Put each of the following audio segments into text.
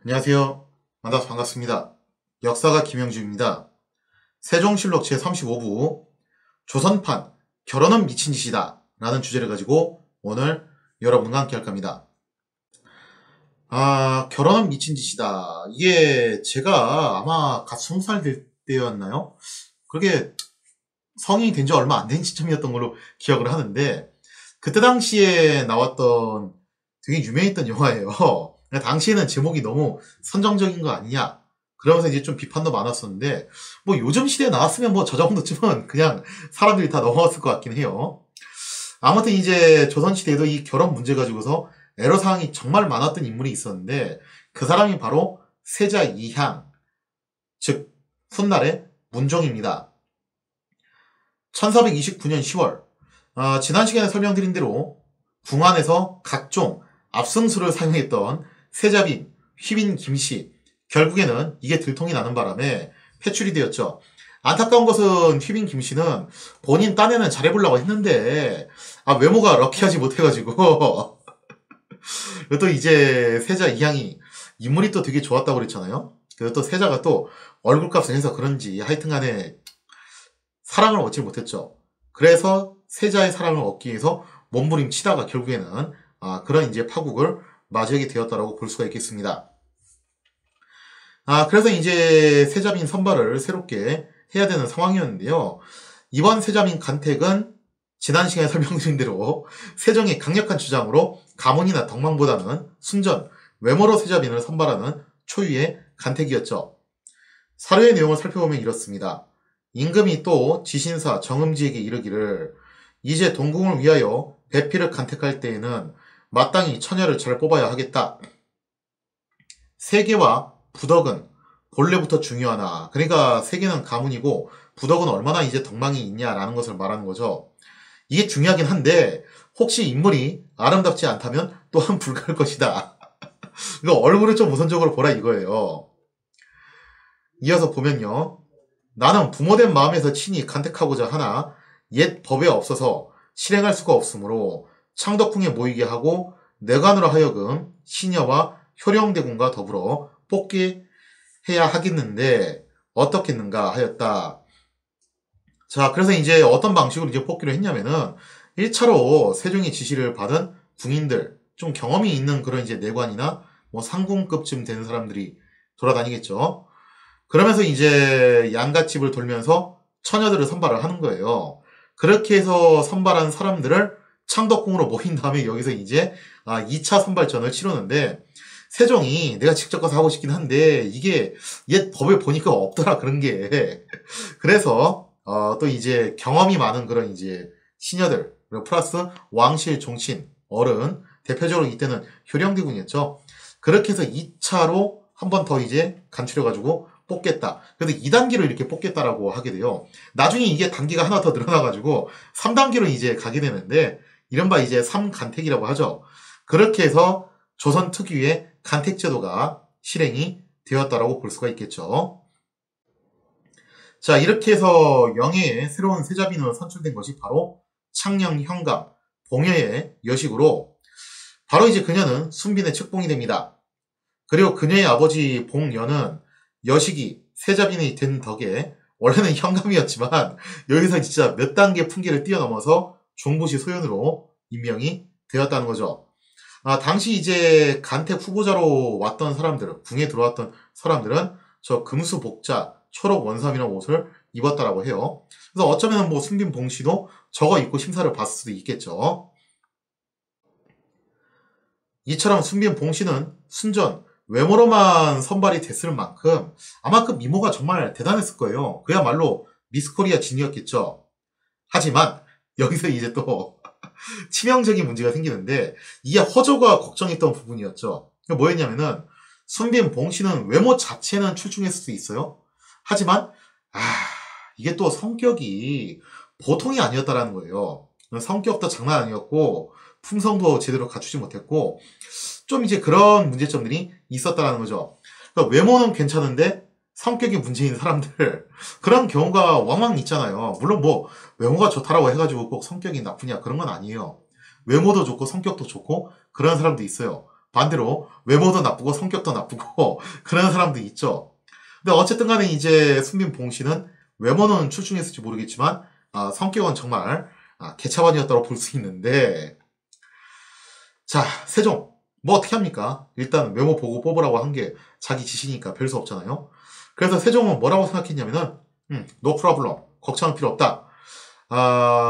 안녕하세요. 만나서 반갑습니다. 역사가 김영주입니다. 세종실록 제35부 조선판 결혼은 미친 짓이다 라는 주제를 가지고 오늘 여러분과 함께 할 겁니다. 결혼은 미친 짓이다. 이게 제가 아마 갓 20살 될 때였나요? 그게 성인이 된 지 얼마 안 된 시점이었던 걸로 기억을 하는데, 그때 당시에 나왔던 되게 유명했던 영화예요. 당시에는 제목이 너무 선정적인 거 아니냐, 그러면서 이제 좀 비판도 많았었는데, 뭐 요즘 시대에 나왔으면 뭐 저 정도쯤은 그냥 사람들이 다 넘어갔을 것 같긴 해요. 아무튼 이제 조선시대에도 이 결혼 문제 가지고서 애로사항이 정말 많았던 인물이 있었는데, 그 사람이 바로 세자 이향, 즉 훗날의 문종입니다. 1429년 10월, 지난 시간에 설명드린 대로 궁안에서 각종 압승수를 사용했던 세자빈, 휘빈 김씨, 결국에는 이게 들통이 나는 바람에 패출이 되었죠. 안타까운 것은 휘빈 김씨는 본인 딴에는 잘해보려고 했는데 외모가 럭키하지 못해가지고 또 이제 세자 이향이 인물이 또 되게 좋았다고 그랬잖아요. 그래서 또 세자가 또 얼굴값을 해서 그런지 하여튼간에 사랑을 얻지 못했죠. 그래서 세자의 사랑을 얻기 위해서 몸부림치다가 결국에는 그런 이제 파국을 맞이하게 되었다라고 볼 수가 있겠습니다. 그래서 이제 세자빈 선발을 새롭게 해야 되는 상황이었는데요. 이번 세자빈 간택은 지난 시간에 설명드린 대로 세종의 강력한 주장으로 가문이나 덕망보다는 순전, 외모로 세자빈을 선발하는 초유의 간택이었죠. 사료의 내용을 살펴보면 이렇습니다. 임금이 또 지신사 정음지에게 이르기를 이제 동궁을 위하여 배필을 간택할 때에는 마땅히 처녀를 잘 뽑아야 하겠다. 세계와 부덕은 본래부터 중요하나, 그러니까 세계는 가문이고 부덕은 얼마나 이제 덕망이 있냐라는 것을 말하는 거죠. 이게 중요하긴 한데 혹시 인물이 아름답지 않다면 또한 불가할 것이다. 이거 얼굴을 좀 우선적으로 보라 이거예요. 이어서 보면요. 나는 부모된 마음에서 친히 간택하고자 하나 옛 법에 없어서 실행할 수가 없으므로 창덕궁에 모이게 하고 내관으로 하여금 시녀와 효령대군과 더불어 뽑게 해야 하겠는데 어떻겠는가 하였다. 자, 그래서 이제 어떤 방식으로 이제 뽑기로 했냐면은 1차로 세종의 지시를 받은 궁인들, 좀 경험이 있는 그런 이제 내관이나 뭐 상궁급쯤 되는 사람들이 돌아다니겠죠. 그러면서 이제 양갓집을 돌면서 처녀들을 선발을 하는 거예요. 그렇게 해서 선발한 사람들을 창덕궁으로 모인 다음에 여기서 이제 2차 선발전을 치르는데, 세종이 내가 직접 가서 하고 싶긴 한데 이게 옛 법에 보니까 없더라 그런 게. 그래서 또 이제 경험이 많은 그런 이제 시녀들, 그리고 플러스 왕실 종친 어른, 대표적으로 이때는 효령대군이었죠. 그렇게 해서 2차로 한 번 더 이제 간추려가지고 뽑겠다. 그래서 2단계로 이렇게 뽑겠다라고 하게 돼요. 나중에 이게 단계가 하나 더 늘어나가지고 3단계로 이제 가게 되는데, 이른바 이제 3간택이라고 하죠. 그렇게 해서 조선 특유의 간택제도가 실행이 되었다라고 볼 수가 있겠죠. 자, 이렇게 해서 영예의 새로운 세자빈으로 선출된 것이 바로 창녕 현감 봉여의 여식으로, 바로 이제 그녀는 순빈의 측봉이 됩니다. 그리고 그녀의 아버지 봉여는 여식이 세자빈이 된 덕에 원래는 현감이었지만 여기서 진짜 몇 단계 풍계를 뛰어넘어서 종부시 소연으로 임명이 되었다는 거죠. 당시 이제 간택 후보자로 왔던 사람들, 궁에 들어왔던 사람들은 저 금수 복자, 초록 원삼이라는 옷을 입었다라고 해요. 그래서 어쩌면 뭐 순빈 봉씨도 저거 입고 심사를 봤을 수도 있겠죠. 이처럼 순빈 봉씨는 순전 외모로만 선발이 됐을 만큼 아마 그 미모가 정말 대단했을 거예요. 그야말로 미스코리아 진이었겠죠. 하지만 여기서 이제 또 치명적인 문제가 생기는데, 이게 허조가 걱정했던 부분이었죠. 뭐였냐면은 순빈 봉씨는 외모 자체는 출중했을 수 있어요. 하지만 이게 또 성격이 보통이 아니었다라는 거예요. 성격도 장난 아니었고 품성도 제대로 갖추지 못했고 좀 이제 그런 문제점들이 있었다라는 거죠. 그러니까 외모는 괜찮은데 성격이 문제인 사람들, 그런 경우가 왕왕 있잖아요. 물론 뭐 외모가 좋다라고 해가지고 꼭 성격이 나쁘냐 그런 건 아니에요. 외모도 좋고 성격도 좋고 그런 사람도 있어요. 반대로 외모도 나쁘고 성격도 나쁘고 그런 사람도 있죠. 근데 어쨌든 간에 이제 순빈 봉씨는 외모는 출중했을지 모르겠지만 성격은 정말 개차반이었다고 볼 수 있는데, 자, 세종 뭐 어떻게 합니까? 일단 외모 보고 뽑으라고 한 게 자기 짓이니까 별 수 없잖아요. 그래서 세종은 뭐라고 생각했냐면은 no problem, 걱정할 필요 없다.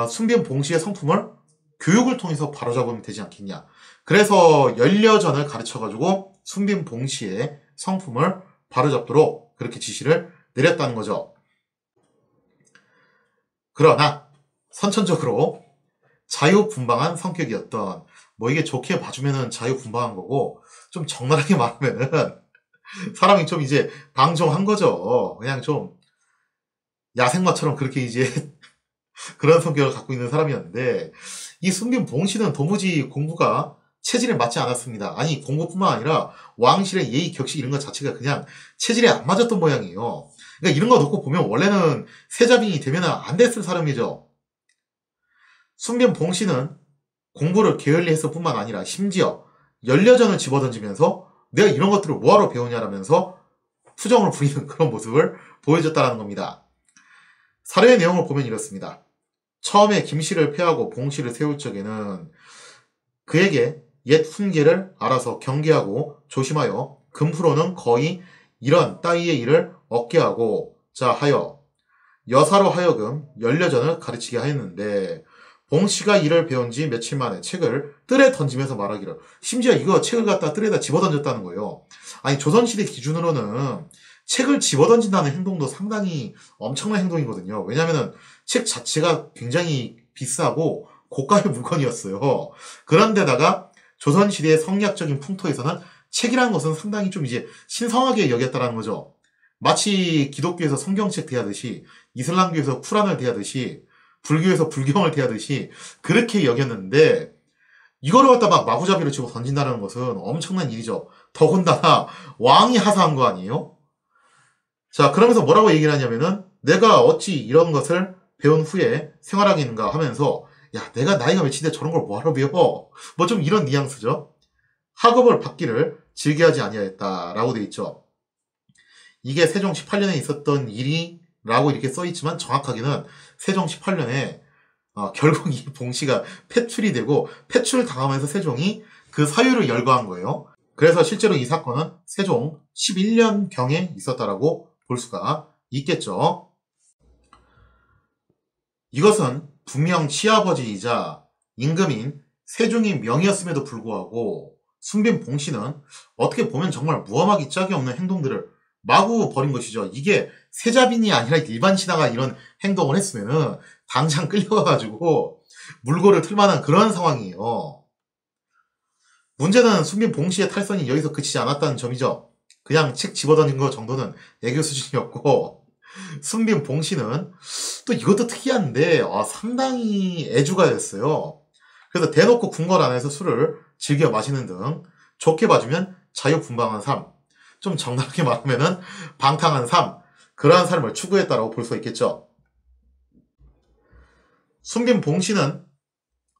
순빈 봉씨의 성품을 교육을 통해서 바로잡으면 되지 않겠냐. 그래서 연려전을 가르쳐가지고 순빈 봉씨의 성품을 바로잡도록 그렇게 지시를 내렸다는 거죠. 그러나 선천적으로 자유분방한 성격이었던, 뭐 이게 좋게 봐주면은 자유분방한 거고, 좀 적나라하게 말하면은 사람이 좀 이제 방종한 거죠. 그냥 좀 야생마처럼 그렇게 이제 그런 성격을 갖고 있는 사람이었는데, 이 순빈 봉씨는 도무지 공부가 체질에 맞지 않았습니다. 아니, 공부뿐만 아니라 왕실의 예의 격식 이런 것 자체가 그냥 체질에 안 맞았던 모양이에요. 그러니까 이런 거 놓고 보면 원래는 세자빈이 되면 안 됐을 사람이죠. 순빈 봉씨는 공부를 게을리 했을 뿐만 아니라 심지어 연려전을 집어던지면서 내가 이런 것들을 뭐하러 배우냐라면서 투정을 부리는 그런 모습을 보여줬다는 겁니다. 사례의 내용을 보면 이렇습니다. 처음에 김씨를 폐하고 봉씨를 세울 적에는 그에게 옛 훈계를 알아서 경계하고 조심하여 금프로는 거의 이런 따위의 일을 얻게 하고 자 하여 여사로 하여금 연려전을 가르치게 하였는데, 봉씨가 이를 배운 지 며칠 만에 책을 뜰에 던지면서 말하기를, 심지어 이거 책을 갖다 뜰에다 집어던졌다는 거예요. 아니, 조선시대 기준으로는 책을 집어던진다는 행동도 상당히 엄청난 행동이거든요. 왜냐면은 책 자체가 굉장히 비싸고 고가의 물건이었어요. 그런데다가 조선시대의 성리학적인 풍토에서는 책이라는 것은 상당히 좀 이제 신성하게 여겼다라는 거죠. 마치 기독교에서 성경책 대하듯이, 이슬람교에서 쿠란을 대하듯이, 불교에서 불경을 대하듯이 그렇게 여겼는데, 이거를 갖다 막 마구잡이로 치고 던진다는 것은 엄청난 일이죠. 더군다나 왕이 하사한 거 아니에요? 자, 그러면서 뭐라고 얘기를 하냐면은, 내가 어찌 이런 것을 배운 후에 생활하겠는가 하면서, 야, 내가 나이가 몇인데 저런 걸 뭐하러 배워? 뭐 좀 이런 뉘앙스죠. 학업을 받기를 즐겨하지 아니하였다라고 돼 있죠. 이게 세종 18년에 있었던 일이라고 이렇게 써있지만 정확하게는 세종 18년에 결국 이 봉씨가 폐출이 되고, 폐출을 당하면서 세종이 그 사유를 열거한 거예요. 그래서 실제로 이 사건은 세종 11년경에 있었다라고 볼 수가 있겠죠. 이것은 분명 시아버지이자 임금인 세종의 명이었음에도 불구하고 순빈 봉씨는 어떻게 보면 정말 무엄하기 짝이 없는 행동들을 마구 벌인 것이죠. 이게 세자빈이 아니라 일반 신하가 이런 행동을 했으면은 당장 끌려가가지고 물고를 틀 만한 그런 상황이에요. 문제는 순빈 봉씨의 탈선이 여기서 그치지 않았다는 점이죠. 그냥 책 집어던진 거 정도는 애교 수준이었고, 순빈 봉씨는 또 이것도 특이한데 상당히 애주가였어요. 그래서 대놓고 궁궐 안에서 술을 즐겨 마시는 등 좋게 봐주면 자유분방한 삶, 좀 적나라하게 말하면은 방탕한 삶, 그러한 삶을 추구했다라고 볼 수 있겠죠. 순빈 봉씨는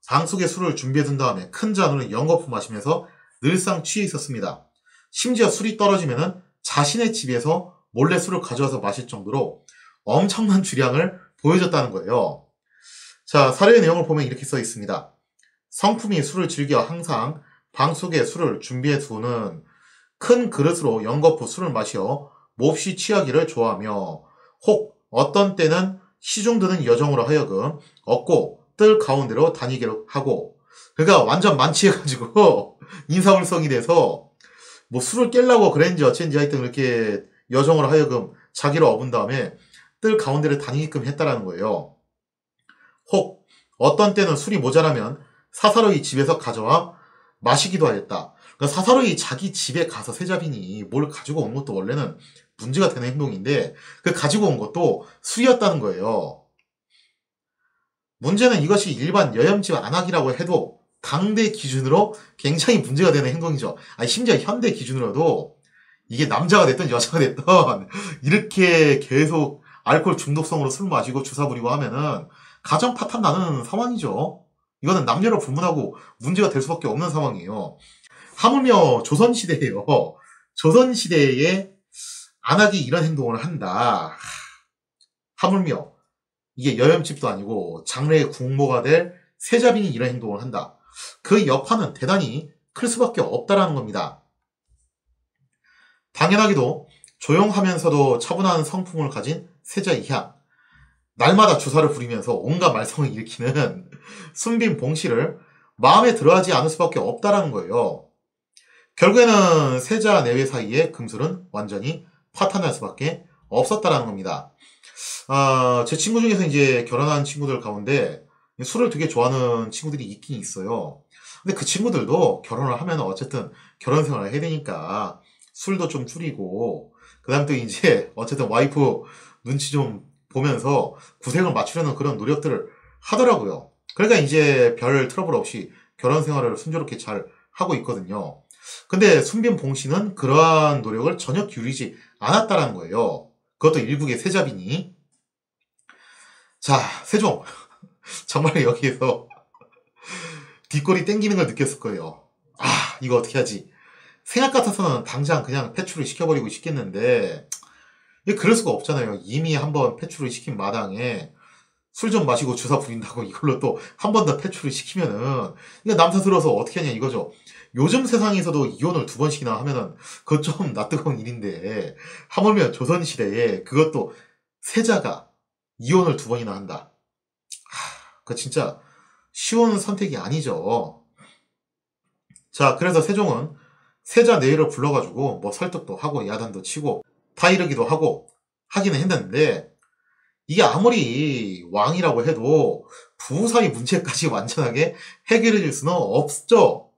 방속에 술을 준비해둔 다음에 큰 잔으로 연거푸 마시면서 늘상 취해 있었습니다. 심지어 술이 떨어지면은 자신의 집에서 몰래 술을 가져와서 마실 정도로 엄청난 주량을 보여줬다는 거예요. 자, 사례의 내용을 보면 이렇게 써 있습니다. 성품이 술을 즐겨 항상 방속에 술을 준비해 두는 큰 그릇으로 연거푸 술을 마시어 몹시 취하기를 좋아하며, 혹 어떤 때는 시중 드는 여정으로 하여금 얻고 뜰 가운데로 다니기로 하고, 그러니까 완전 만취해가지고 인사불성이 돼서 뭐 술을 깰라고 그랬는지 어쩐지 하여튼 그렇게 여정으로 하여금 자기를 업은 다음에 뜰 가운데를 다니게끔 했다라는 거예요. 혹 어떤 때는 술이 모자라면 사사로이 집에서 가져와 마시기도 하였다. 그러니까 사사로이 자기 집에 가서 세자빈이 뭘 가지고 온 것도 원래는 문제가 되는 행동인데, 그 가지고 온 것도 술이었다는 거예요. 문제는 이것이 일반 여염집 안악이라고 해도 당대 기준으로 굉장히 문제가 되는 행동이죠. 아니, 심지어 현대 기준으로도 이게 남자가 됐든 여자가 됐든 이렇게 계속 알코올 중독성으로 술 마시고 주사 부리고 하면은 가정 파탄 나는 상황이죠. 이거는 남녀로 불문하고 문제가 될 수밖에 없는 상황이에요. 하물며 조선시대예요. 조선시대에 안하기 이런 행동을 한다. 하물며 이게 여염집도 아니고 장래의 국모가 될 세자빈이 이런 행동을 한다. 그 여파는 대단히 클 수밖에 없다라는 겁니다. 당연하게도 조용하면서도 차분한 성품을 가진 세자 이향, 날마다 주사를 부리면서 온갖 말썽을 일으키는 순빈 봉씨를 마음에 들어하지 않을 수밖에 없다라는 거예요. 결국에는 세자 내외 사이의 금술은 완전히 파탄날 수밖에 없었다라는 겁니다. 제 친구 중에서 이제 결혼한 친구들 가운데 술을 되게 좋아하는 친구들이 있긴 있어요. 근데 그 친구들도 결혼을 하면 어쨌든 결혼 생활을 해야 되니까 술도 좀 줄이고, 그 다음 또 이제 어쨌든 와이프 눈치 좀 보면서 구색을 맞추려는 그런 노력들을 하더라고요. 그러니까 이제 별 트러블 없이 결혼 생활을 순조롭게 잘 하고 있거든요. 근데 순빈 봉씨는 그러한 노력을 전혀 기울이지 않았다라는 거예요. 그것도 일국의 세자빈이. 자, 세종. 정말 여기에서 뒷골이 땡기는 걸 느꼈을 거예요. 이거 어떻게 하지? 생각 같아서는 당장 그냥 폐출을 시켜버리고 싶겠는데, 그럴 수가 없잖아요. 이미 한번 폐출을 시킨 마당에 술 좀 마시고 주사 부린다고 이걸로 또 한 번 더 폐출을 시키면은, 이게 남사스러워서 어떻게 하냐 이거죠. 요즘 세상에서도 이혼을 2번씩이나 하면은 그거 좀 낯뜨거운 일인데, 하물며 조선시대에 그것도 세자가 이혼을 2번이나 한다. 그거 진짜 쉬운 선택이 아니죠. 자, 그래서 세종은 세자 내외를 불러가지고 뭐 설득도 하고 야단도 치고 타이르기도 하고 하기는 했는데, 이게 아무리 왕이라고 해도 부부 사이 문제까지 완전하게 해결해 줄 수는 없죠.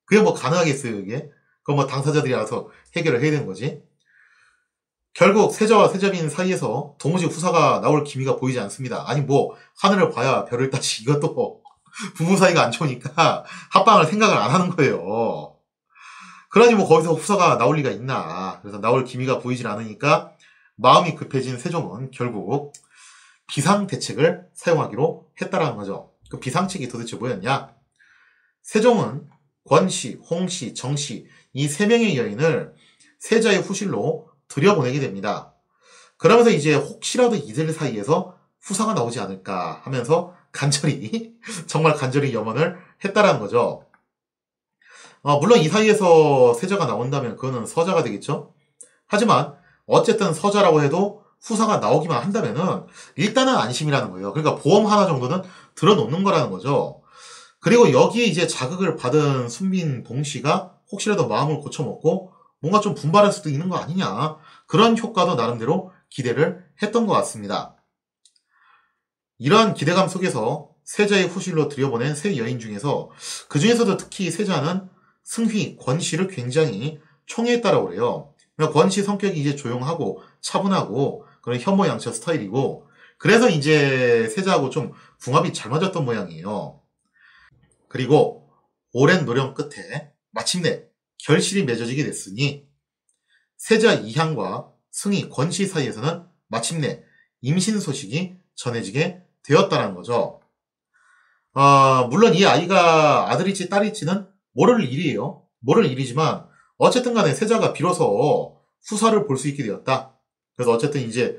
그게 뭐 가능하겠어요, 이게? 그건 뭐 당사자들이 알아서 해결을 해야 되는 거지. 결국 세자와 세자빈 사이에서 도무지 후사가 나올 기미가 보이지 않습니다. 아니 뭐 하늘을 봐야 별을 따지, 이것도 부부 사이가 안 좋으니까 합방을 생각을 안 하는 거예요. 그러니 뭐 거기서 후사가 나올 리가 있나. 그래서 나올 기미가 보이질 않으니까 마음이 급해진 세종은 결국 비상대책을 사용하기로 했다라는 거죠. 그 비상책이 도대체 뭐였냐? 세종은 권씨, 홍씨, 정씨 이 3명의 여인을 세자의 후실로 들여보내게 됩니다. 그러면서 이제 혹시라도 이들 사이에서 후사가 나오지 않을까 하면서 간절히 정말 간절히 염원을 했다라는 거죠. 물론 이 사이에서 세자가 나온다면 그거는 서자가 되겠죠. 하지만 어쨌든 서자라고 해도 후사가 나오기만 한다면은 일단은 안심이라는 거예요. 그러니까 보험 하나 정도는 들어놓는 거라는 거죠. 그리고 여기에 이제 자극을 받은 순빈 봉씨가 혹시라도 마음을 고쳐먹고 뭔가 좀 분발할 수도 있는 거 아니냐, 그런 효과도 나름대로 기대를 했던 것 같습니다. 이러한 기대감 속에서 세자의 후실로 들여보낸 세 여인 중에서 그 중에서도 특히 세자는 승휘, 권씨를 굉장히 총애했다라고 그래요. 권씨 성격이 이제 조용하고 차분하고 그런 현모양처 스타일이고, 그래서 이제 세자하고 좀 궁합이 잘 맞았던 모양이에요. 그리고 오랜 노력 끝에 마침내 결실이 맺어지게 됐으니 세자 이향과 승희, 권씨 사이에서는 마침내 임신 소식이 전해지게 되었다는 거죠. 물론 이 아이가 아들일지 딸일지는 모를 일이에요. 모를 일이지만 어쨌든 간에 세자가 비로소 후사를 볼 수 있게 되었다. 그래서 어쨌든 이제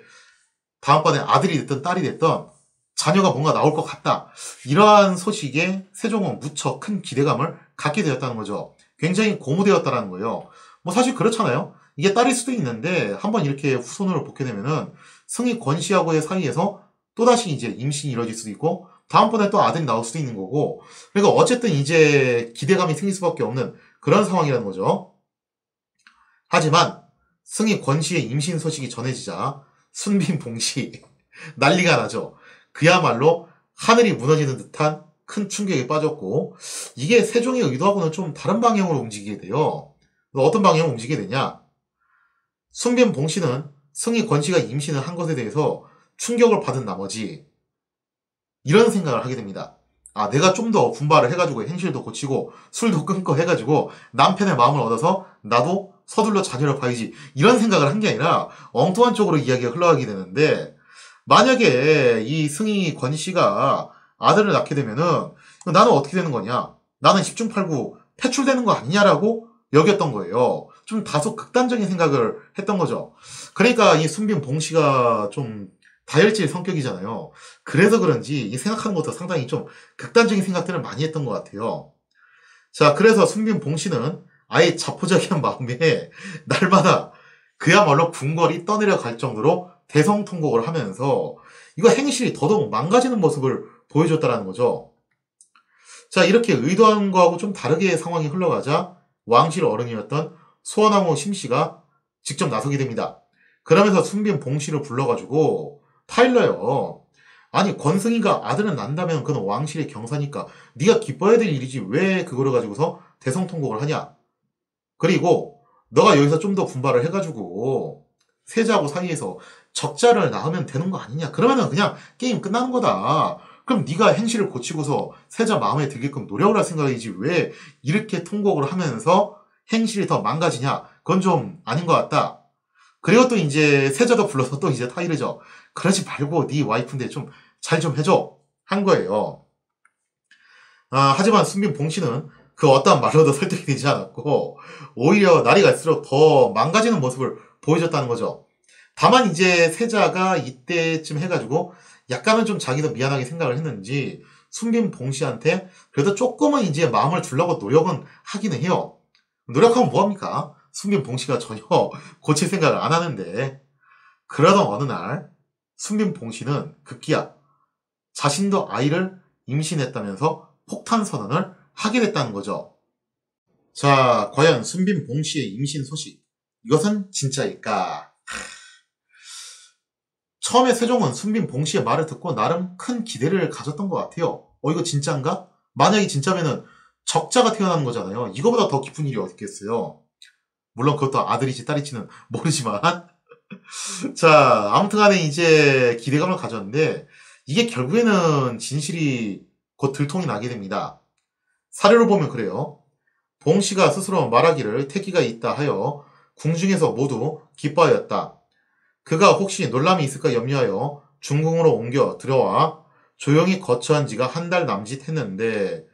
다음번에 아들이 됐든 딸이 됐든 자녀가 뭔가 나올 것 같다. 이러한 소식에 세종은 무척 큰 기대감을 갖게 되었다는 거죠. 굉장히 고무되었다는 거예요. 뭐 사실 그렇잖아요. 이게 딸일 수도 있는데 한번 이렇게 후손으로 보게 되면은 승희, 권씨하고의 사이에서 또다시 이제 임신이 이루어질 수도 있고 다음번에 또 아들이 나올 수도 있는 거고, 그러니까 어쨌든 이제 기대감이 생길 수밖에 없는 그런 상황이라는 거죠. 하지만 승희, 권씨의 임신 소식이 전해지자 순빈, 봉씨 난리가 나죠. 그야말로 하늘이 무너지는 듯한 큰 충격에 빠졌고, 이게 세종의 의도하고는 좀 다른 방향으로 움직이게 돼요. 어떤 방향으로 움직이게 되냐? 순빈, 봉씨는 승희, 권씨가 임신을 한 것에 대해서 충격을 받은 나머지 이런 생각을 하게 됩니다. 내가 좀 더 분발을 해가지고 행실도 고치고 술도 끊고 해가지고 남편의 마음을 얻어서 나도 서둘러 자녀를 봐야지, 이런 생각을 한 게 아니라 엉뚱한 쪽으로 이야기가 흘러가게 되는데, 만약에 이 승희, 권씨가 아들을 낳게 되면은 나는 어떻게 되는 거냐? 나는 10중 8구 폐출되는 거 아니냐라고 여겼던 거예요. 좀 다소 극단적인 생각을 했던 거죠. 그러니까 이 순빈 봉씨가 좀 다혈질 성격이잖아요. 그래서 그런지 이 생각하는 것도 상당히 좀 극단적인 생각들을 많이 했던 것 같아요. 자, 그래서 순빈 봉씨는 아예 자포자기한 마음에 날마다 그야말로 궁궐이 떠내려갈 정도로 대성통곡을 하면서 이거 행실이 더더욱 망가지는 모습을 보여줬다는 거죠. 자, 이렇게 의도한 거하고 좀 다르게 상황이 흘러가자 왕실 어른이었던 소원왕후 심씨가 직접 나서게 됩니다. 그러면서 순빈 봉씨를 불러가지고 타일러요. 아니 권승희가 아들은 난다면 그는 왕실의 경사니까 네가 기뻐해야 될 일이지 왜 그거를 가지고서 대성통곡을 하냐. 그리고 너가 여기서 좀 더 분발을 해가지고 세자하고 사이에서 적자를 낳으면 되는 거 아니냐. 그러면은 그냥 게임 끝나는 거다. 그럼 네가 행실을 고치고서 세자 마음에 들게끔 노력을 할 생각이지 왜 이렇게 통곡을 하면서 행실이 더 망가지냐. 그건 좀 아닌 것 같다. 그리고 또 이제 세자도 불러서 또 이제 타이르죠. 그러지 말고 네 와이프인데 좀 잘 좀 해줘. 한 거예요. 하지만 순빈 봉씨는 그 어떠한 말로도 설득이 되지 않았고 오히려 날이 갈수록 더 망가지는 모습을 보여줬다는 거죠. 다만 이제 세자가 이때쯤 해가지고 약간은 좀 자기도 미안하게 생각을 했는지 순빈 봉씨한테 그래도 조금은 이제 마음을 주려고 노력은 하기는 해요. 노력하면 뭐합니까? 순빈 봉씨가 전혀 고칠 생각을 안 하는데 그러던 어느 날 순빈 봉씨는 급기야 자신도 아이를 임신했다면서 폭탄 선언을 하게 됐다는 거죠. 자, 과연 순빈 봉씨의 임신 소식 이것은 진짜일까? 처음에 세종은 순빈 봉씨의 말을 듣고 나름 큰 기대를 가졌던 것 같아요. 이거 진짠가? 만약에 진짜면은 적자가 태어나는 거잖아요. 이거보다 더 기쁜 일이 어디 있겠어요. 물론 그것도 아들이지 딸이지는 모르지만 자, 아무튼 간에 이제 기대감을 가졌는데 이게 결국에는 진실이 곧 들통이 나게 됩니다. 사례로 보면 그래요. 봉씨가 스스로 말하기를 태기가 있다 하여 궁중에서 모두 기뻐하였다. 그가 혹시 놀람이 있을까 염려하여 중궁으로 옮겨 들어와 조용히 거처한 지가 한 달 남짓 했는데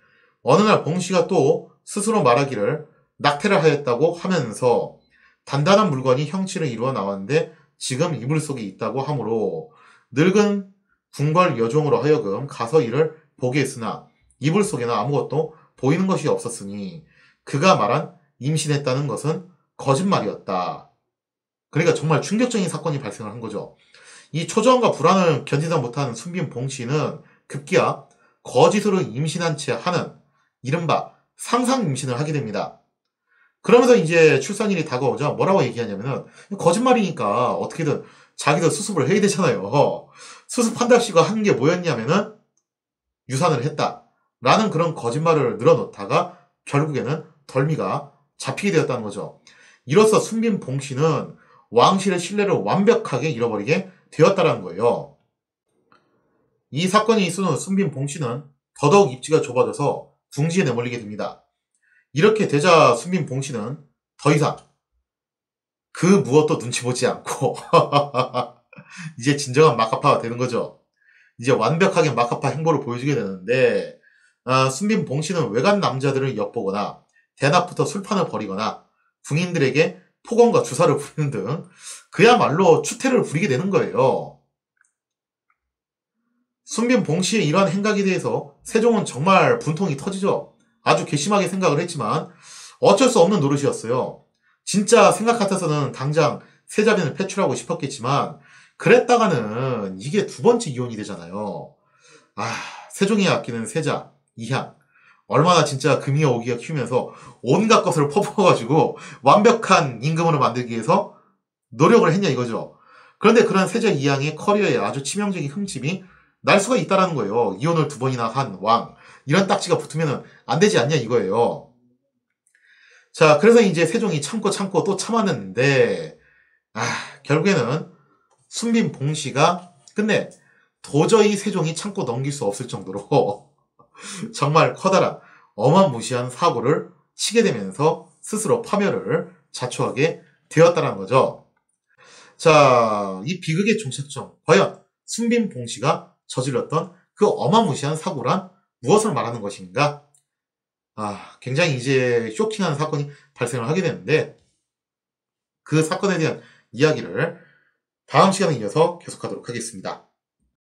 어느 날 봉씨가 또 스스로 말하기를 낙태를 하였다고 하면서 단단한 물건이 형체를 이루어 나왔는데 지금 이불 속에 있다고 하므로 늙은 궁궐 여종으로 하여금 가서 이를 보게 했으나 이불 속에는 아무것도 보이는 것이 없었으니 그가 말한 임신했다는 것은 거짓말이었다. 그러니까 정말 충격적인 사건이 발생을 한 거죠. 이 초조함과 불안을 견디다 못하는 순빈 봉씨는 급기야 거짓으로 임신한 채 하는 이른바 상상 임신을 하게 됩니다. 그러면서 이제 출산일이 다가오자 뭐라고 얘기하냐면은 거짓말이니까 어떻게든 자기도 수습을 해야 되잖아요. 수습한답시고 한 게 뭐였냐면은 유산을 했다. 라는 그런 거짓말을 늘어놓다가 결국에는 덜미가 잡히게 되었다는 거죠. 이로써 순빈 봉씨는 왕실의 신뢰를 완벽하게 잃어버리게 되었다는 거예요. 이 사건이 있은 후 순빈 봉씨는 더더욱 입지가 좁아져서 궁지에 내몰리게 됩니다. 이렇게 되자 순빈 봉씨는 더 이상 그 무엇도 눈치 보지 않고 이제 진정한 마카파가 되는 거죠. 이제 완벽하게 마카파 행보를 보여주게 되는데 순빈 봉씨는 외간 남자들을 엿보거나 대낮부터 술판을 벌이거나 궁인들에게 폭언과 주사를 부리는 등 그야말로 추태를 부리게 되는 거예요. 순빈 봉씨의 이러한 행각에 대해서 세종은 정말 분통이 터지죠. 아주 괘씸하게 생각을 했지만 어쩔 수 없는 노릇이었어요. 진짜 생각 같아서는 당장 세자빈을 패출하고 싶었겠지만 그랬다가는 이게 두 번째 이혼이 되잖아요. 세종이 아끼는 세자, 이향. 얼마나 진짜 금이와 오기가 키우면서 온갖 것을 퍼부어가지고 완벽한 임금으로 만들기 위해서 노력을 했냐 이거죠. 그런데 그런 세자 이향의 커리어에 아주 치명적인 흠집이 날 수가 있다라는 거예요. 이혼을 두 번이나 한 왕. 이런 딱지가 붙으면 안 되지 않냐 이거예요. 자, 그래서 이제 세종이 참고 또 참았는데, 결국에는 순빈 봉씨가 끝내 도저히 세종이 참고 넘길 수 없을 정도로 정말 커다란 어마무시한 사고를 치게 되면서 스스로 파멸을 자초하게 되었다는 거죠. 자, 이 비극의 종착점, 과연 순빈 봉씨가 저질렀던 그 어마무시한 사고란 무엇을 말하는 것인가? 굉장히 이제 쇼킹한 사건이 발생을 하게 되는데 그 사건에 대한 이야기를 다음 시간에 이어서 계속하도록 하겠습니다.